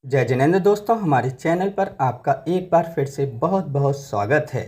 जय जिनेंद्र दोस्तों, हमारे चैनल पर आपका एक बार फिर से बहुत बहुत स्वागत है।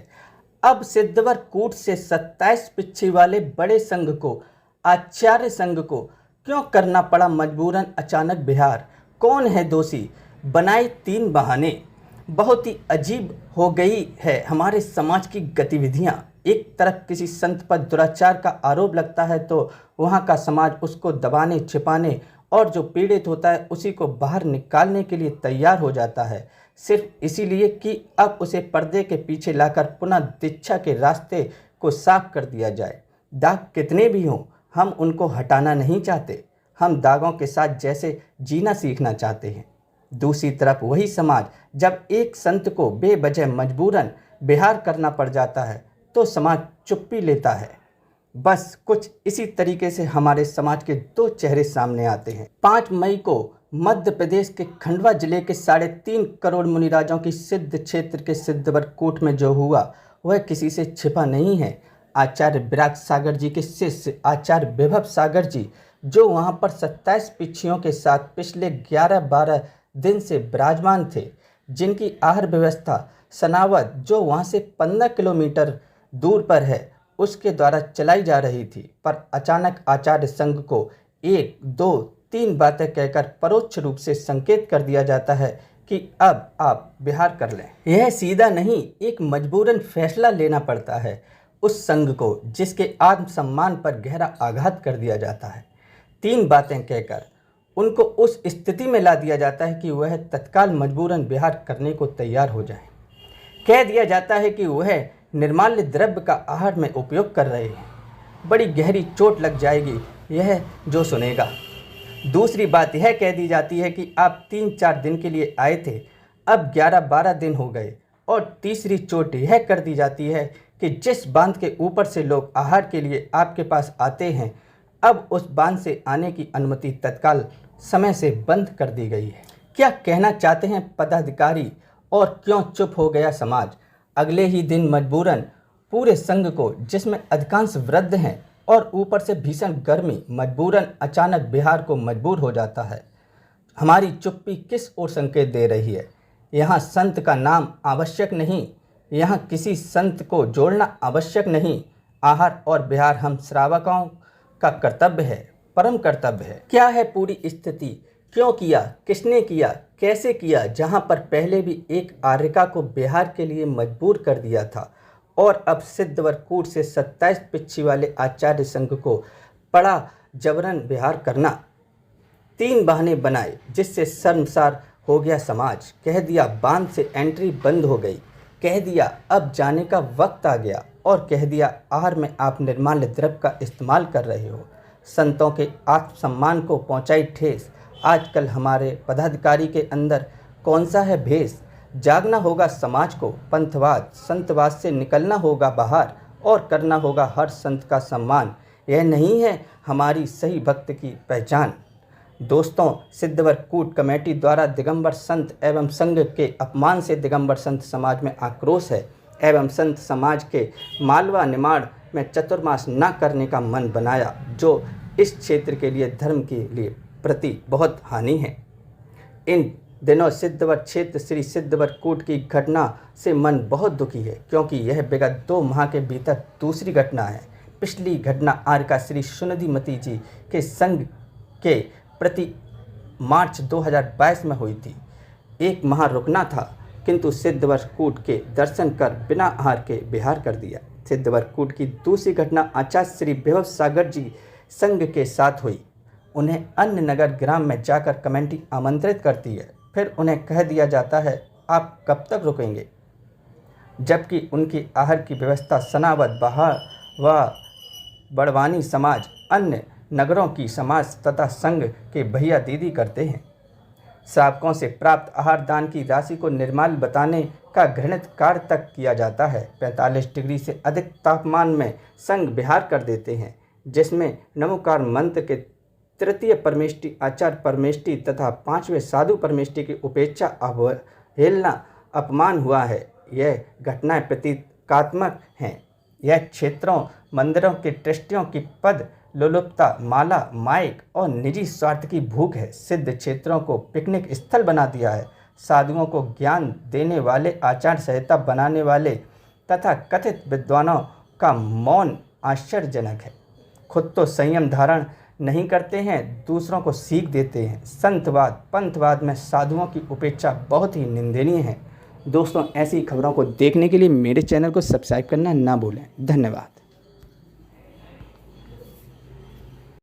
अब सिद्धवर कूट से 27 पिच्छी वाले बड़े संघ को, आचार्य संघ को क्यों करना पड़ा मजबूरन अचानक बिहार? कौन है दोषी? बनाए 3 बहाने। बहुत ही अजीब हो गई है हमारे समाज की गतिविधियां। एक तरफ किसी संत पर दुराचार का आरोप लगता है तो वहाँ का समाज उसको दबाने, छिपाने और जो पीड़ित होता है उसी को बाहर निकालने के लिए तैयार हो जाता है, सिर्फ इसीलिए कि अब उसे पर्दे के पीछे लाकर पुनः दीक्षा के रास्ते को साफ कर दिया जाए। दाग कितने भी हों, हम उनको हटाना नहीं चाहते। हम दागों के साथ जैसे जीना सीखना चाहते हैं। दूसरी तरफ वही समाज जब एक संत को बेवजह मजबूरन बिहार करना पड़ जाता है तो समाज चुप्पी लेता है। बस कुछ इसी तरीके से हमारे समाज के 2 चेहरे सामने आते हैं। 5 मई को मध्य प्रदेश के खंडवा जिले के 3.5 करोड़ मुनिराजों की सिद्ध क्षेत्र के सिद्धवर कूट में जो हुआ वह किसी से छिपा नहीं है। आचार्य विराग सागर जी के शिष्य आचार्य विभव सागर जी, जो वहां पर 27 पिच्छियों के साथ पिछले 11-12 दिन से विराजमान थे, जिनकी आहार व्यवस्था सनावद, जो वहां से 15 किलोमीटर दूर पर है, उसके द्वारा चलाई जा रही थी। पर अचानक आचार्य संघ को 1, 2, 3 बातें कहकर परोक्ष रूप से संकेत कर दिया जाता है कि अब आप बिहार कर लें। यह सीधा नहीं, एक मजबूरन फैसला लेना पड़ता है उस संघ को जिसके आत्मसम्मान पर गहरा आघात कर दिया जाता है। 3 बातें कहकर उनको उस स्थिति में ला दिया जाता है कि वह तत्काल मजबूरन बिहार करने को तैयार हो जाए। कह दिया जाता है कि वह निर्माल्य द्रव्य का आहार में उपयोग कर रहे हैं। बड़ी गहरी चोट लग जाएगी यह जो सुनेगा। दूसरी बात यह कह दी जाती है कि आप 3-4 दिन के लिए आए थे, अब 11-12 दिन हो गए। और तीसरी चोट यह कर दी जाती है कि जिस बांध के ऊपर से लोग आहार के लिए आपके पास आते हैं, अब उस बांध से आने की अनुमति तत्काल समय से बंद कर दी गई है। क्या कहना चाहते हैं पदाधिकारी और क्यों चुप हो गया समाज? अगले ही दिन मजबूरन पूरे संघ को, जिसमें अधिकांश वृद्ध हैं और ऊपर से भीषण गर्मी, मजबूरन अचानक बिहार को मजबूर हो जाता है। हमारी चुप्पी किस ओर संकेत दे रही है? यहाँ संत का नाम आवश्यक नहीं, यहाँ किसी संत को जोड़ना आवश्यक नहीं। आहार और बिहार हम श्रावकों का कर्तव्य है, परम कर्तव्य है। क्या है पूरी स्थिति? क्यों किया, किसने किया, कैसे किया? जहां पर पहले भी एक आर्यका को बिहार के लिए मजबूर कर दिया था और अब सिद्धवर कूट से 27 पिच्छी वाले आचार्य संघ को पड़ा जबरन बिहार करना। 3 बहाने बनाए जिससे शर्मसार हो गया समाज। कह दिया बांध से एंट्री बंद हो गई, कह दिया अब जाने का वक्त आ गया, और कह दिया आहार में आप निर्माल्य द्रव्य का इस्तेमाल कर रहे हो। संतों के आत्मसम्मान को पहुंचाई ठेस। आजकल हमारे पदाधिकारी के अंदर कौन सा है भेष? जागना होगा समाज को, पंथवाद संतवाद से निकलना होगा बाहर और करना होगा हर संत का सम्मान। यह नहीं है हमारी सही भक्त की पहचान। दोस्तों, सिद्धवर कूट कमेटी द्वारा दिगंबर संत एवं संघ के अपमान से दिगंबर संत समाज में आक्रोश है एवं संत समाज के मालवा निमाड़ में चतुर्मास न करने का मन बनाया, जो इस क्षेत्र के लिए धर्म के लिए प्रति बहुत हानि है। इन दिनों सिद्धवर क्षेत्र श्री सिद्धवर कूट की घटना से मन बहुत दुखी है, क्योंकि यह विगत 2 माह के भीतर दूसरी घटना है। पिछली घटना आर्यका श्री सुनिधिमती जी के संघ के प्रति मार्च 2022 में हुई थी। 1 माह रुकना था, किंतु सिद्धवर कूट के दर्शन कर बिना आहार के बिहार कर दिया। सिद्धवर कूट की दूसरी घटना आचार्य श्री विभव सागर जी संघ के साथ हुई। उन्हें अन्य नगर ग्राम में जाकर कमेटी आमंत्रित करती है, फिर उन्हें कह दिया जाता है आप कब तक रुकेंगे, जबकि उनकी आहार की व्यवस्था सनावद बहार व बड़वानी समाज, अन्य नगरों की समाज तथा संघ के भैया दीदी करते हैं। श्रावकों से प्राप्त आहार दान की राशि को निर्माल्य बताने का घृणित कार्य तक किया जाता है। 45 डिग्री से अधिक तापमान में संघ बिहार कर देते हैं, जिसमें नमोकार मंत्र के तृतीय परमेष्टि आचार्य परमेष्टि तथा 5वें साधु परमेष्टि की उपेक्षा, अवहेलना, अपमान हुआ है। यह घटनाएं प्रतीकात्मक हैं। यह क्षेत्रों मंदिरों के ट्रस्टियों की पद लोलुपता, माला, माइक और निजी स्वार्थ की भूख है सिद्ध क्षेत्रों को पिकनिक स्थल बना दिया है। साधुओं को ज्ञान देने वाले, आचार संहिता बनाने वाले तथा कथित विद्वानों का मौन आश्चर्यजनक है। खुद तो संयम धारण नहीं करते हैं, दूसरों को सीख देते हैं। संतवाद, पंथवाद में साधुओं की उपेक्षा बहुत ही निंदनीय है। दोस्तों, ऐसी खबरों को देखने के लिए मेरे चैनल को सब्सक्राइब करना ना भूलें। धन्यवाद।